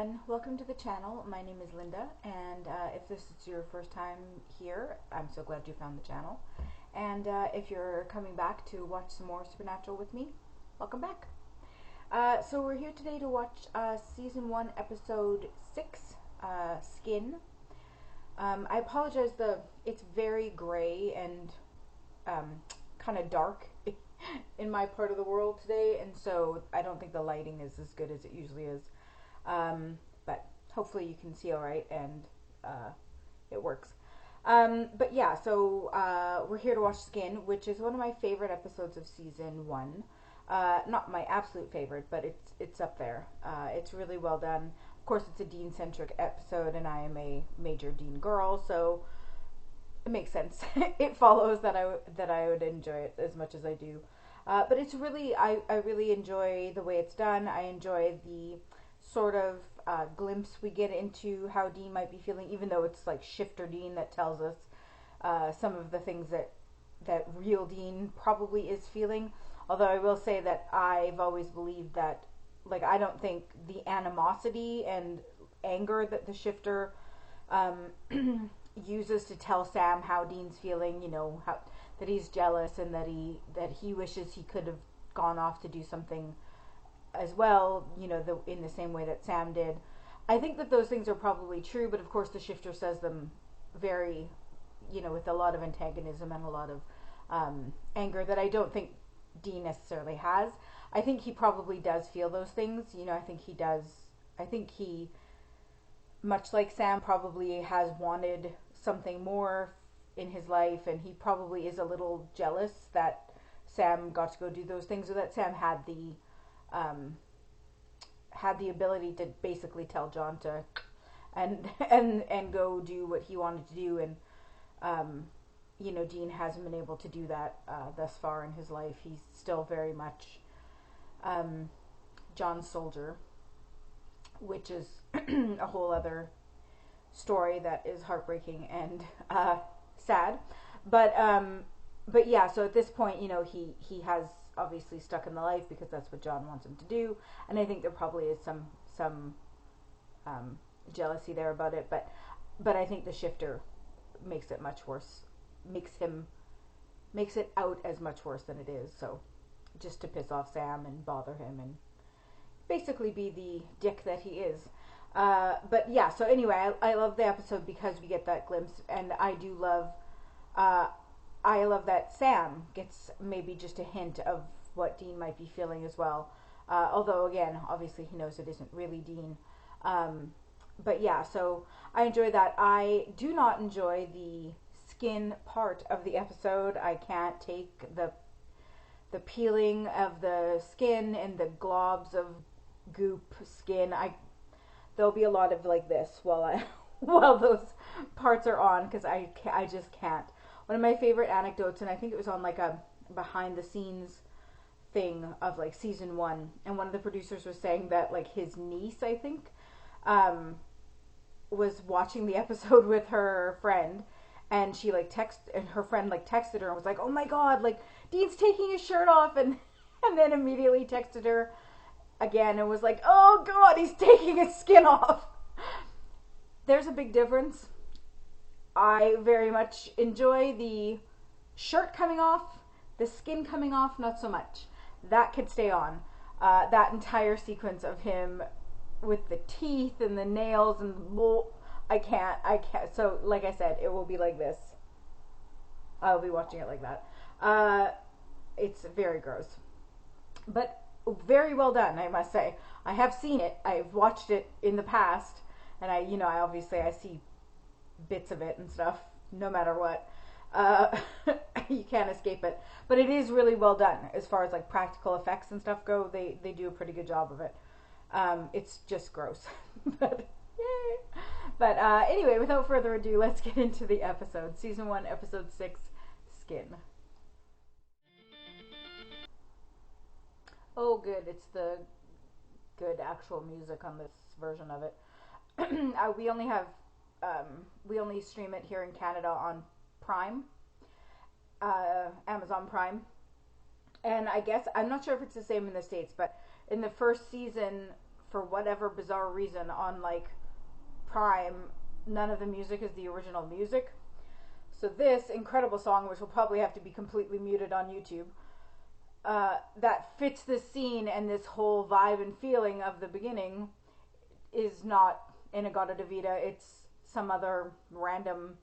everyone, welcome to the channel. My name is Linda, and if this is your first time here, I'm so glad you found the channel. And if you're coming back to watch some more Supernatural with me, welcome back. So we're here today to watch Season 1, Episode 6, Skin. I apologize, it's very gray and kind of dark in my part of the world today, and so I don't think the lighting is as good as it usually is. But hopefully you can see all right and it works. But yeah, so we're here to watch Skin, which is one of my favorite episodes of season 1. Not my absolute favorite, but it's up there. It's really well done. Of course, it's a Dean-centric episode, and I am a major Dean girl, so it makes sense. It follows that I would enjoy it as much as I do. But it's really, I really enjoy the way it's done. I enjoy the sort of glimpse we get into how Dean might be feeling, even though it's like Shifter Dean that tells us some of the things that real Dean probably is feeling. Although I will say that I've always believed that, like, I don't think the animosity and anger that the Shifter uses to tell Sam how Dean's feeling, you know, how that he's jealous and that he wishes he could have gone off to do something as well, you know, in the same way that Sam did. I think that those things are probably true, but of course the Shifter says them very, you know, with a lot of antagonism and a lot of anger that I don't think Dean necessarily has. I think he probably does feel those things, you know. I think he does. I think he, much like Sam, probably has wanted something more in his life, and he probably is a little jealous that Sam got to go do those things, or that Sam had the ability to basically tell John to and go do what he wanted to do, and you know, Dean hasn't been able to do that thus far in his life. He's still very much John's soldier, which is a whole other story that is heartbreaking and sad. But yeah, so at this point, you know, he has obviously stuck in the life because that's what John wants him to do, and I think there probably is some jealousy there about it, but I think the Shifter makes it much worse, makes it out as much worse than it is, so just to piss off Sam and bother him and basically be the dick that he is. But yeah, so anyway, I love the episode because we get that glimpse, and I do love I love that Sam gets maybe just a hint of what Dean might be feeling as well. Although, again, obviously he knows it isn't really Dean. But yeah, so I enjoy that. I do not enjoy the skin part of the episode. I can't take the peeling of the skin and the globs of goop skin. There'll be a lot of like this while those parts are on, because I just can't. One of my favorite anecdotes, and I think it was on like a behind the scenes thing of like season 1, and one of the producers was saying that like his niece, I think, was watching the episode with her friend, and she like and her friend like texted her and was like, "Oh my god, like Dean's taking his shirt off," and then immediately texted her again and was like, "Oh god, he's taking his skin off." There's a big difference. I very much enjoy the shirt coming off, the skin coming off, not so much. That could stay on. That entire sequence of him with the teeth and the nails and I can't. So, like I said, it will be like this. I'll be watching it like that. It's very gross, but very well done, I must say. I have seen it. I've watched it in the past, and I see bits of it and stuff, no matter what. You can't escape it. But it is really well done as far as like practical effects and stuff go. They do a pretty good job of it. It's just gross. But yay. But anyway, without further ado, let's get into the episode. Season 1, Episode 6, Skin. Oh good, it's the good actual music on this version of it. We only have we only stream it here in Canada on Prime, Amazon Prime, and I guess I'm not sure if it's the same in the States, but in the first season for whatever bizarre reason, on like Prime, none of the music is the original music. So this incredible song, which will probably have to be completely muted on YouTube, that fits this scene and this whole vibe and feeling of the beginning, is not Inagata Davida. It's some other random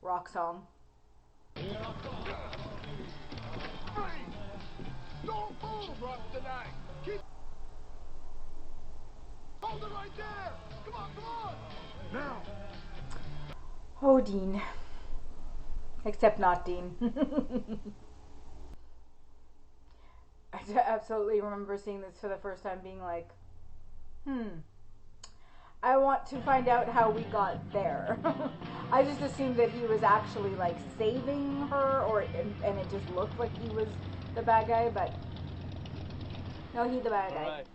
rock song. Don't move! Drop tonight. Keep. Hold it right there. Come on, come on. Now. Oh, Dean. Except not Dean. I absolutely remember seeing this for the first time, being like, I want to find out how we got there. I just assumed that he was actually like saving her, and it just looked like he was the bad guy, but no, he's the bad guy. All right.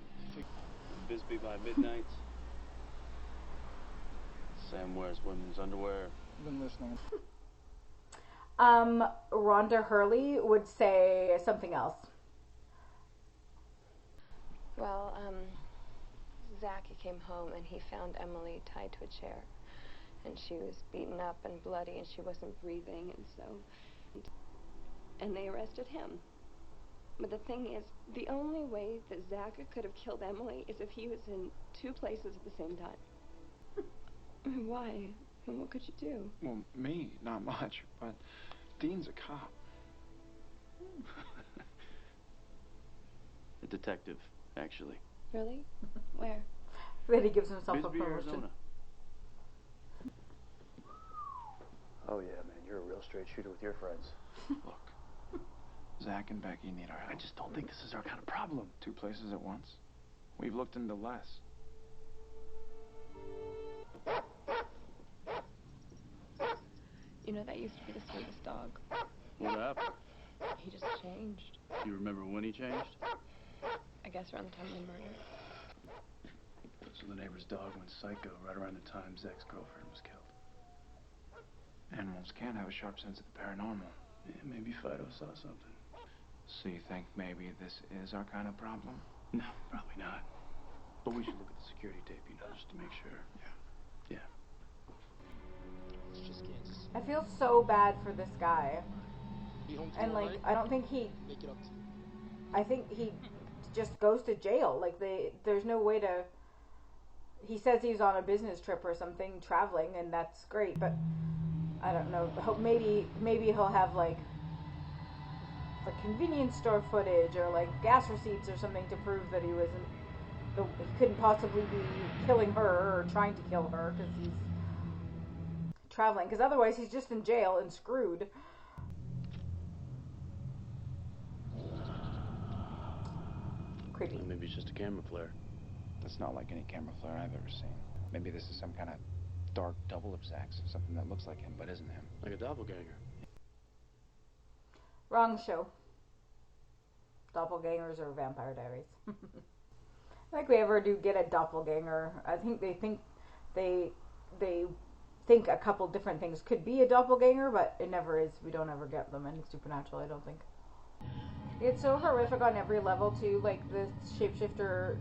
Bisbee by midnight. Sam wears women's underwear. Been listening. Rhonda Hurley would say something else. Well, Zach came home and he found Emily tied to a chair. And she was beaten up and bloody and she wasn't breathing, and they arrested him. But the thing is, the only way that Zach could have killed Emily is if he was in two places at the same time. Why? And what could you do? Well, me, not much, but Dean's a cop. A detective, actually. Really? Where? Then he gives himself Bisbee, a promotion. Arizona. Oh yeah, man, you're a real straight shooter with your friends. Look, Zach and Becky need our help. I just don't think this is our kind of problem. Two places at once? We've looked into less. You know, that used to be the sweetest dog. What happened? He just changed. Do you remember when he changed? I guess around the time of the murder. So the neighbor's dog went psycho right around the time Zach's girlfriend was killed. Animals can have a sharp sense of the paranormal. Yeah, maybe Fido saw something. So you think maybe this is our kind of problem? No, probably not. But we should look at the security tape, you know, just to make sure. Yeah. I feel so bad for this guy. And like, I don't think I think he just goes to jail. Like, there's no way to. He says he's on a business trip or something, traveling, and that's great. But I don't know. Maybe he'll have like convenience store footage or like gas receipts or something to prove that he couldn't possibly be killing her or trying to kill her because he's traveling. Because otherwise, he's just in jail and screwed. Creepy. Well, maybe it's just a camera flare. That's not like any camera flare I've ever seen. Maybe this is some kind of dark double of Zach's, something that looks like him but isn't him. Like a doppelganger. Wrong show. Doppelgangers or Vampire Diaries. I don't think we ever do get a doppelganger. I think they think a couple different things could be a doppelganger, but it never is. We don't ever get them in Supernatural, I don't think. It's so horrific on every level too. Like, the shapeshifter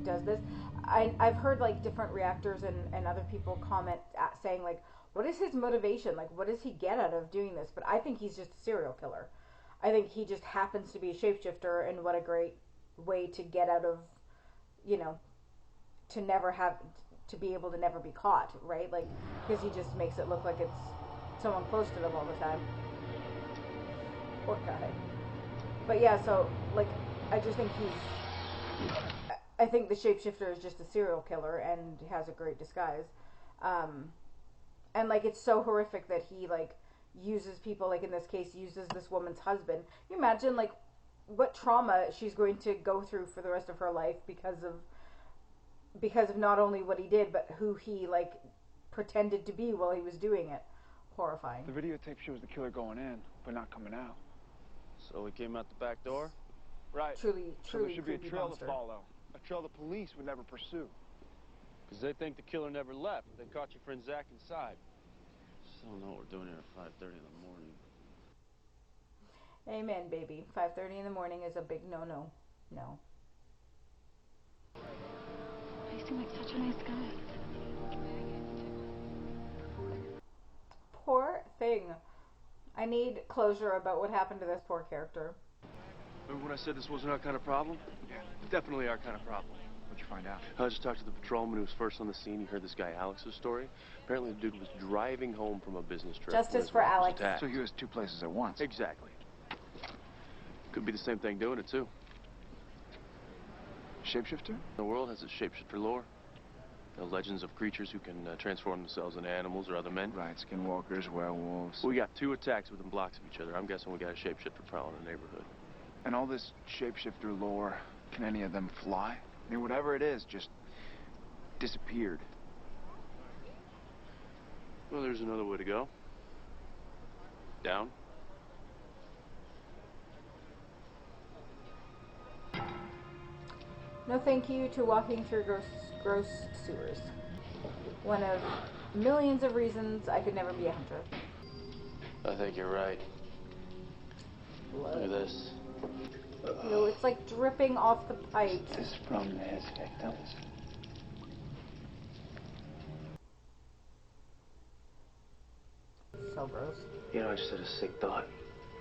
does this. I've heard like different reactors and other people comment saying like, what is his motivation? Like, what does he get out of doing this? But I think he's just a serial killer. I think he just happens to be a shapeshifter, and what a great way to get out of, to be able to never be caught, right? Like, because he just makes it look like it's someone close to them all the time. Poor guy. But yeah, so, like, I just think I think the shapeshifter is just a serial killer and has a great disguise. And, like, it's so horrific that he, like, uses people, like, in this case, uses this woman's husband. Can you imagine, like, what trauma she's going to go through for the rest of her life because of not only what he did, but who he, like, pretended to be while he was doing it. Horrifying. The videotape shows the killer going in, but not coming out. So he came out the back door? Right. Truly so there should be a creepy trail monster. to follow. A trail the police would never pursue. Because they think the killer never left. They caught your friend Zach inside. Just don't know what we're doing here at 5:30 in the morning. Amen, baby. 5:30 in the morning is a big no-no. No. seemed like such a nice guy. Poor thing. I need closure about what happened to this poor character. Remember when I said this wasn't our kind of problem? Yeah. Definitely our kind of problem. What'd you find out? I just talked to the patrolman who was first on the scene. He heard this guy Alex's story. Apparently the dude was driving home from a business trip. when Justice his for wife was Alex. attacked. So he was two places at once. Exactly. Could be the same thing doing it, too. Shapeshifter? The world has its shapeshifter lore. The legends of creatures who can transform themselves into animals or other men. Right, skinwalkers, werewolves. We got 2 attacks within blocks of each other. I'm guessing we got a shapeshifter prowling in the neighborhood. And all this shapeshifter lore, can any of them fly? I mean, whatever it is, just disappeared. Well, there's another way to go. Down. No thank you to walking through gross sewers. One of millions of reasons I could never be a hunter. I think you're right. Look at this. Ew, it's like dripping off the pipes. This is from his victims. So gross. You know, I just had a sick thought.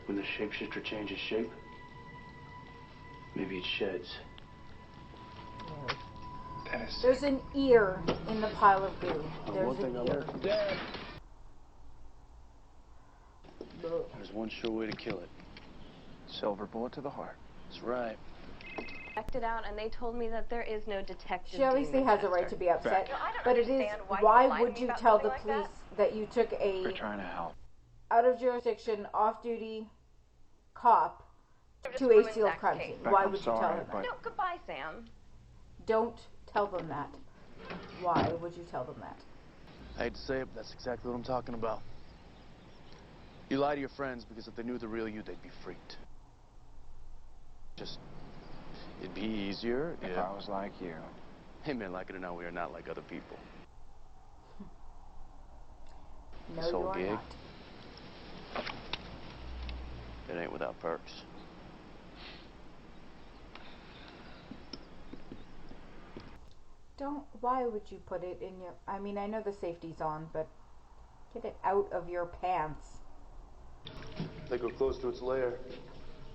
When the shapeshifter changes shape, maybe it sheds. Ew. That is... There's an ear in the pile of goo. There's One thing an I ear. learned from Dad. There's one sure way to kill it. Silver bullet to the heart. That's right. Checked it out, and they told me that there is no detective. She obviously has a right to be upset, but it is, why would you tell the police that you took We're a trying to help. out of jurisdiction, off duty cop to a sealed crime scene? Beck, Why I'm would you tell sorry, them that? but- No, goodbye, Sam. Don't tell them that. Why would you tell them that? I hate to say it, but that's exactly what I'm talking about. You lie to your friends because if they knew the real you, they'd be freaked. Just, it'd be easier If I was like you. Hey man, like it or not, we are not like other people. No, This you whole are gig? not. It ain't without perks. Don't. Why would you put it in your? I mean, I know the safety's on, but get it out of your pants. They go close to its lair.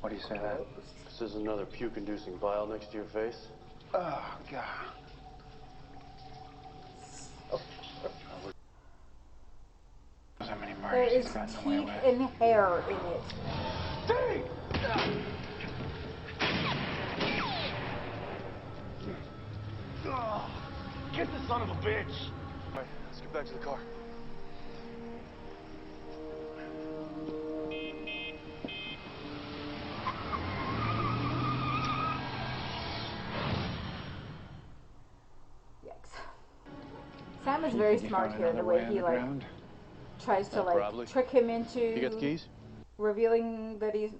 What do you say that? This is another puke-inducing vial next to your face. Oh, God. How many There murders is he's gotten away teeth with? and hair in it. Get the son of a bitch! All right, let's get back to the car. Yikes. Sam is You very think you smart found here, the another way way he like underground? tries to Probably. trick him into You got the keys? revealing that he's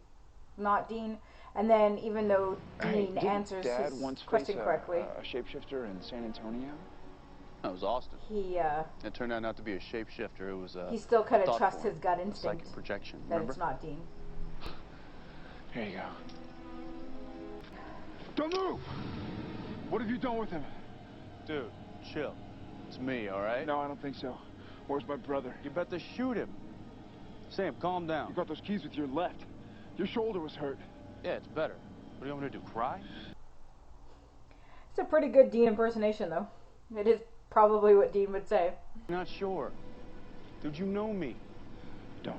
not Dean, and then even though Hey, Dean didn't answers Dad his once question face correctly, a shapeshifter in San Antonio? That was Austin. he It turned out not to be a shapeshifter. It was a he still kind of thought trusts form, his gut a instinct psychic projection. that Remember? it's not Dean. Here you go. Don't move! What have you done with him? Dude, chill. It's me, all right? No, I don't think so. Where's my brother? You better shoot him. Sam, calm down. You got those keys with your left. Your shoulder was hurt. Yeah, it's better. What do you want me to do, cry? It's a pretty good Dean impersonation, though. It is probably what Dean would say. Not sure. Dude, you know me. Don't.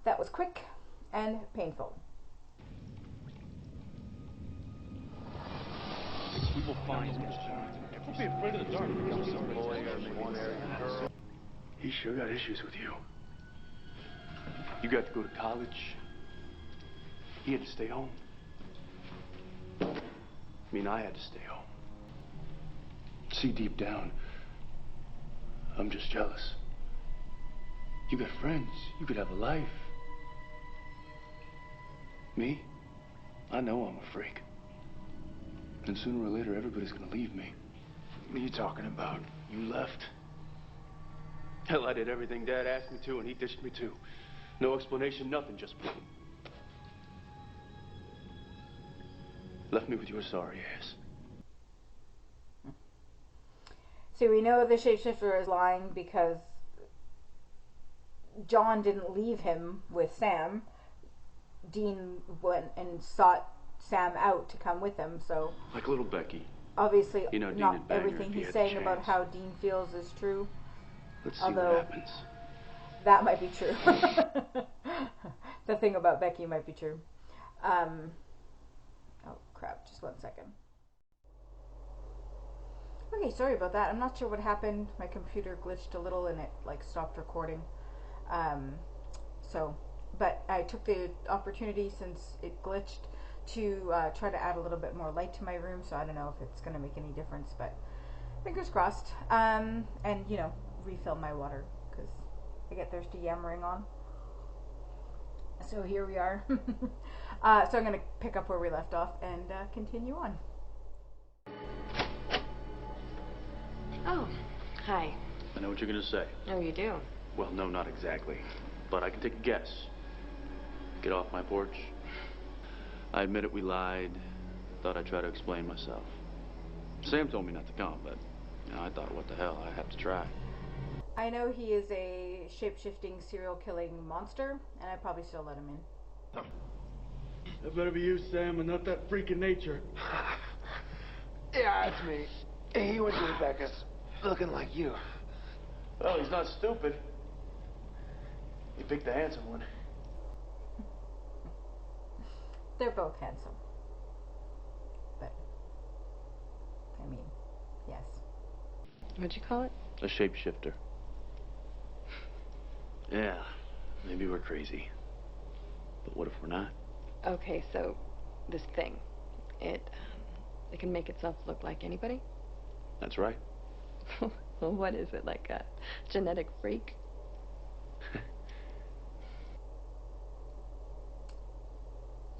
That was quick and painful. People find me. Don't be afraid of the dark. He sure got issues with you. You got to go to college. He had to stay home. I mean, I had to stay home. See, deep down, I'm just jealous. You got friends. You could have a life. Me? I know I'm a freak. And sooner or later, everybody's gonna leave me. What are you talking about? You left. Hell, I did everything Dad asked me to, and he ditched me too. No explanation, nothing, just boom. Left me with your sorry ass. See, we know the shapeshifter is lying because John didn't leave him with Sam. Dean went and sought Sam out to come with him, so... Like little Becky. Obviously, You know, Dean not would bang her everything if he he's had saying the about chance. how Dean feels is true. Let's see Although- what happens. That might be true. The thing about Becky might be true. Oh, crap. Just 1 second. Okay, sorry about that. I'm not sure what happened. My computer glitched a little and it, like, stopped recording. But I took the opportunity, since it glitched, to try to add a little bit more light to my room, so I don't know if it's going to make any difference, but fingers crossed. And, you know, refill my water, because I get thirsty yammering on. So here we are. So I'm going to pick up where we left off and continue on. Oh, hi. I know what you're gonna say. Oh, you do? Well, no, not exactly. But I can take a guess. Get off my porch. I admit it, we lied. Thought I'd try to explain myself. Sam told me not to come, but you know, I thought, what the hell, I have to try. I know he is a shape-shifting, serial-killing monster, and I probably still let him in. That better be you, Sam, and not that freak of nature. Yeah, it's me. He went to Rebecca's, looking like you. Well, he's not stupid. He picked the handsome one. They're both handsome. But, I mean, yes. What'd you call it? A shapeshifter. Yeah, maybe we're crazy. But what if we're not? Okay, so this thing, it can make itself look like anybody? That's right. Well, what is it, like a genetic freak?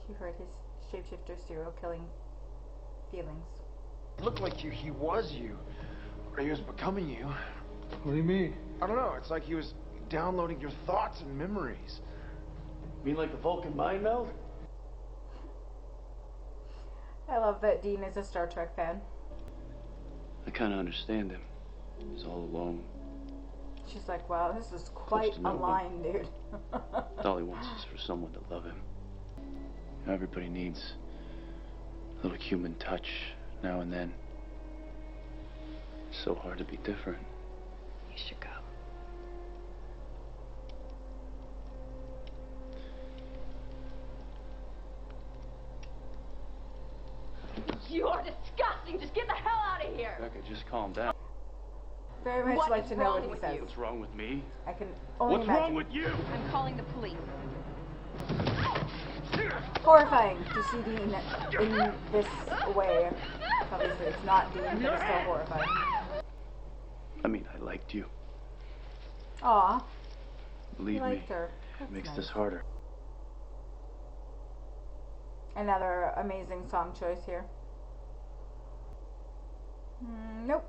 She heard his shapeshifter serial killing feelings. It looked like he was you. Or he was becoming you. What do you mean? I don't know, it's like he was downloading your thoughts and memories. Mean like the Vulcan mind meld? I love that Dean is a Star Trek fan. I kind of understand him. He's all alone. She's like, wow, this is quite to a no one. line, dude. All he wants is for someone to love him. Everybody needs a little human touch now and then. It's so hard to be different. You should go. You are disgusting! Just get the hell out of here! Becca, just calm down. Very much What like is to know wrong what he with says. you? What's wrong with me? I can only What's imagine. wrong with you? I'm calling the police. Horrifying to see Dean in this way. Obviously, it's not Dean, but it's still horrifying. I mean, I liked you. Aw, Believe he me, liked her. it That's makes nice. this harder. Another amazing song choice here. Nope.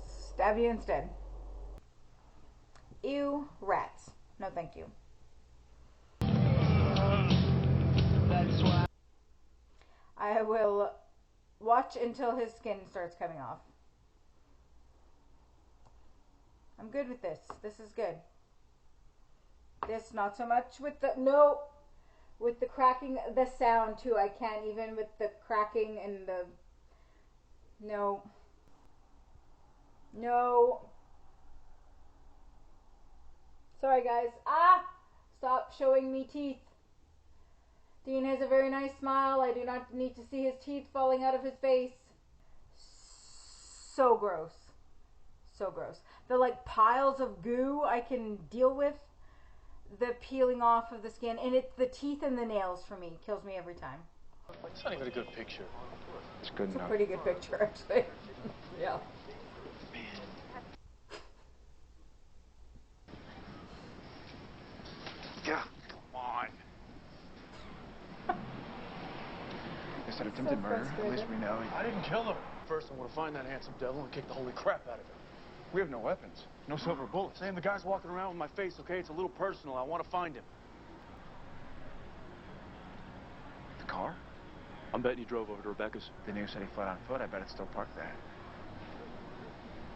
Stab you instead. Ew, rats. No, thank you. I will watch until his skin starts coming off. I'm good with this. This is good. This, not so much with the... No! With the cracking, the sound too. I can't even with the cracking and the... No. No. Sorry, guys. Ah! Stop showing me teeth. Dean has a very nice smile. I do not need to see his teeth falling out of his face. So gross. So gross. The, like, piles of goo I can deal with. The peeling off of the skin. And it's the teeth and the nails for me. Kills me every time. It's not even a good picture. It's good It's a enough. pretty good picture, actually. Yeah. Yeah, come on. They said attempted murder. At frustrated. least we know. I didn't kill her. First, I want to find that handsome devil and kick the holy crap out of him. We have no weapons. No silver bullets. Sam, the guy's walking around with my face, okay? It's a little personal. I want to find him. The car? I'm betting you drove over to Rebecca's. The news said he fled on foot. I bet it's still parked there.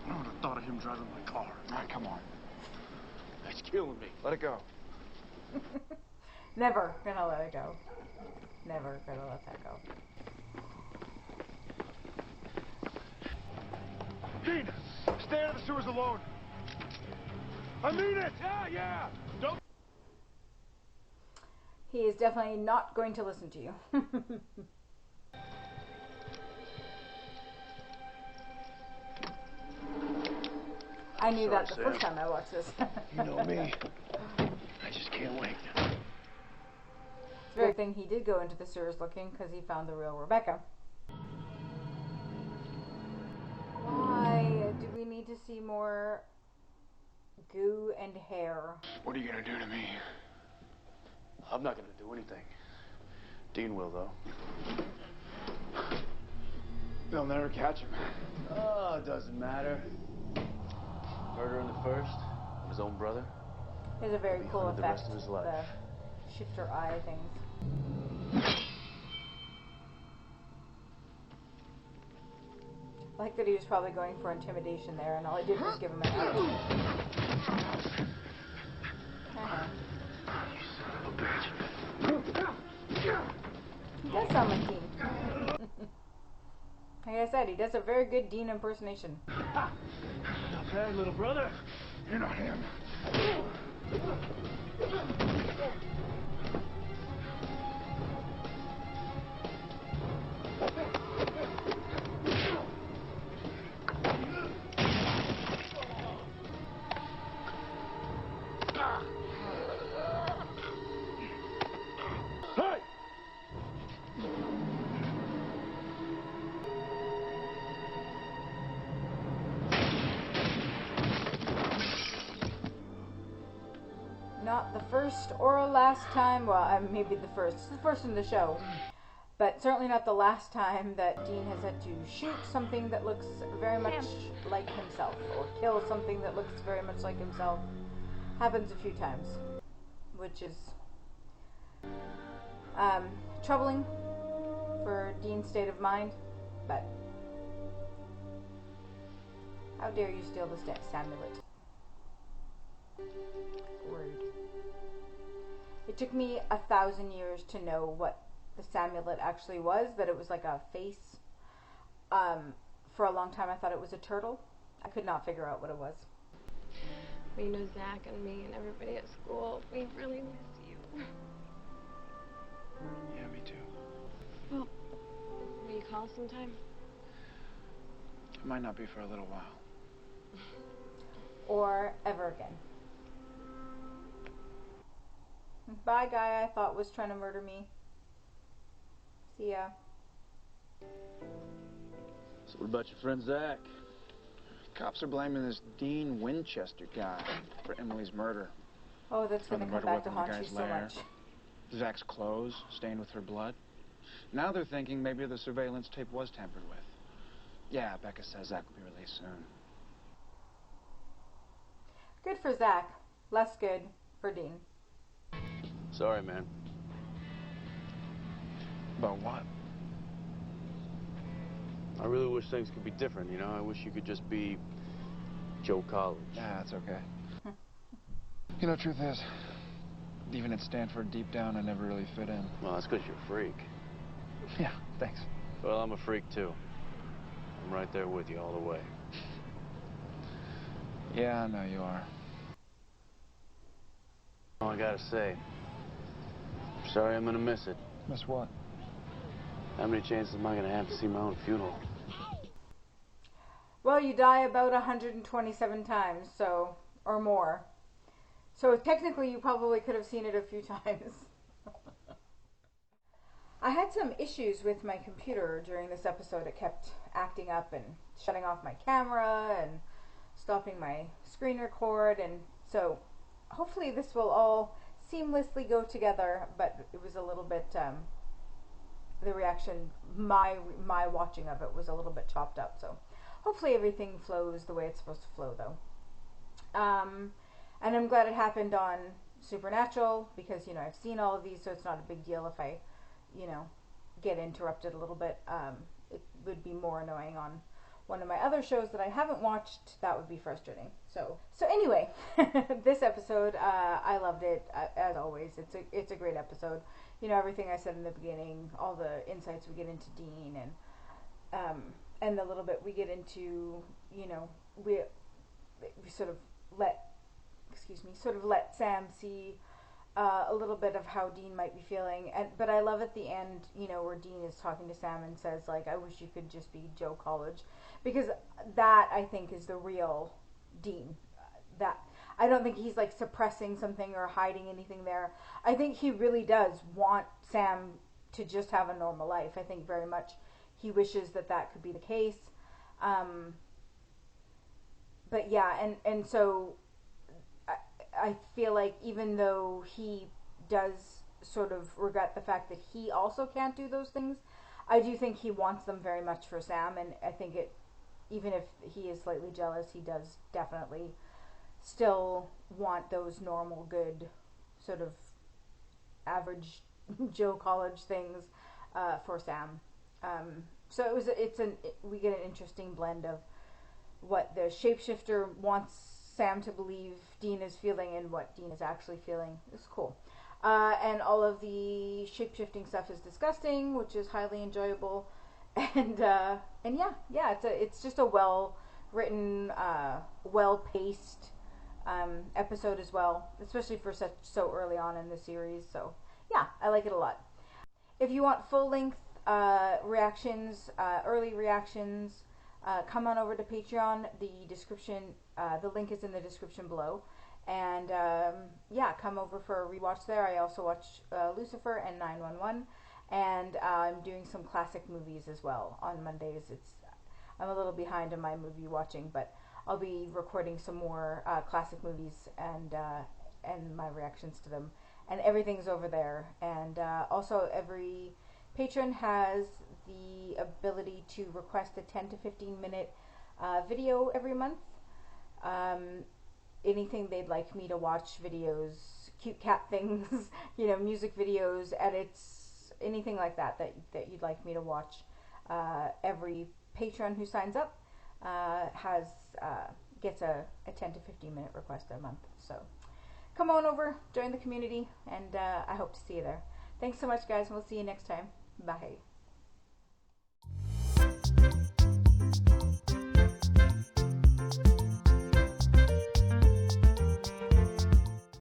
I would have thought of him driving my car. All right, come on. That's killing me. Let it go. Never gonna let it go. Never gonna let that go. Dean, stay out of the sewers alone. I mean it! Yeah! Don't... He is definitely not going to listen to you. I knew that the first time I watched this. You know me. I just can't wait. It's a very thing he did go into the sewers looking because he found the real Rebecca. Why do we need to see more goo and hair? What are you gonna do to me? I'm not gonna do anything. Dean will, though. They'll never catch him. Oh, it doesn't matter. Murder in the first of his own brother. It has a very cool hunted the effect. rest of his life. The shifter eye things. I like that he was probably going for intimidation there, and all he did was give him an out. He does sound like Dean. Like I said, he does a very good Dean impersonation. Not bad, little brother. You're not him. Hey! Not the first or last time, well, maybe the first in the show, but certainly not the last time that Dean has had to shoot something that looks very much like himself, or kill something that looks very much like himself. Happens a few times, which is troubling for Dean's state of mind, but how dare you steal the Samulet? Rude. It took me 1,000 years to know what the Samulet actually was, that it was like a face. For a long time I thought it was a turtle. I could not figure out what it was. Well, you know, Zach and me and everybody at school, we really miss you. Yeah, me too. Well, will you call sometime? It might not be for a little while. Or ever again. Bye, guy I thought was trying to murder me. See ya. So what about your friend Zach? Cops are blaming this Dean Winchester guy for Emily's murder. Oh, that's Found gonna the come murder back to weapon in the haunt you guy's so lair. much. Zach's clothes stained with her blood. Now they're thinking maybe the surveillance tape was tampered with. Yeah, Becca says Zach will be released soon. Good for Zach. Less good for Dean. Sorry, man. About what? I really wish things could be different, you know? I wish you could just be Joe College. Yeah, that's okay. You know, truth is, even at Stanford, deep down, I never really fit in. Well, that's because you're a freak. Yeah, thanks. Well, I'm a freak, too. I'm right there with you all the way. Yeah, I know you are. All I gotta say, sorry I'm gonna miss it. Miss what? How many chances am I gonna have to see my own funeral? Well, you die about 127 times, so, or more. So technically you probably could have seen it a few times. I had some issues with my computer during this episode. It kept acting up and shutting off my camera and stopping my screen record, and so hopefully this will all seamlessly go together, but it was a little bit, the reaction, my watching of it was a little bit chopped up, so hopefully everything flows the way it's supposed to flow, though. And I'm glad it happened on Supernatural, because, you know, I've seen all of these, so it's not a big deal if I, you know, get interrupted a little bit. It would be more annoying on one of my other shows that I haven't watched. That would be frustrating. So anyway, this episode, I loved it, as always. It's a great episode. You know, everything I said in the beginning, all the insights we get into Dean, and the little bit we get into, you know, we sort of let Sam see a little bit of how Dean might be feeling, but I love at the end, you know, where Dean is talking to Sam and says, like, I wish you could just be Joe College, because that, I think, is the real Dean. That I don't think he's like suppressing something or hiding anything there. I think he really does want Sam to just have a normal life. I think very much he wishes that could be the case. But yeah, and so I feel like even though he does sort of regret the fact that he also can't do those things, I do think he wants them very much for Sam, and I think even if he is slightly jealous, he does definitely still want those normal, good, sort of average Joe College things for Sam. So we get an interesting blend of what the shapeshifter wants Sam to believe Dean is feeling and what Dean is actually feeling. It's cool. And all of the shape-shifting stuff is disgusting, which is highly enjoyable. And yeah, it's just a well-written, well-paced episode as well, especially for so early on in the series. So yeah, I like it a lot. If you want full-length reactions, early reactions, come on over to Patreon. The link is in the description below. And yeah, come over for a rewatch there. I also watch Lucifer and 911, and I'm doing some classic movies as well on Mondays. I'm a little behind on my movie watching, but I'll be recording some more classic movies and my reactions to them. And everything's over there. And also, every patron has the ability to request a 10 to 15 minute video every month. Anything they'd like me to watch, videos, cute cat things, you know, music videos, edits, anything like that you'd like me to watch. Every patron who signs up gets a 10 to 15 minute request a month. So come on over, join the community, and I hope to see you there. Thanks so much, guys, and we'll see you next time. Bye.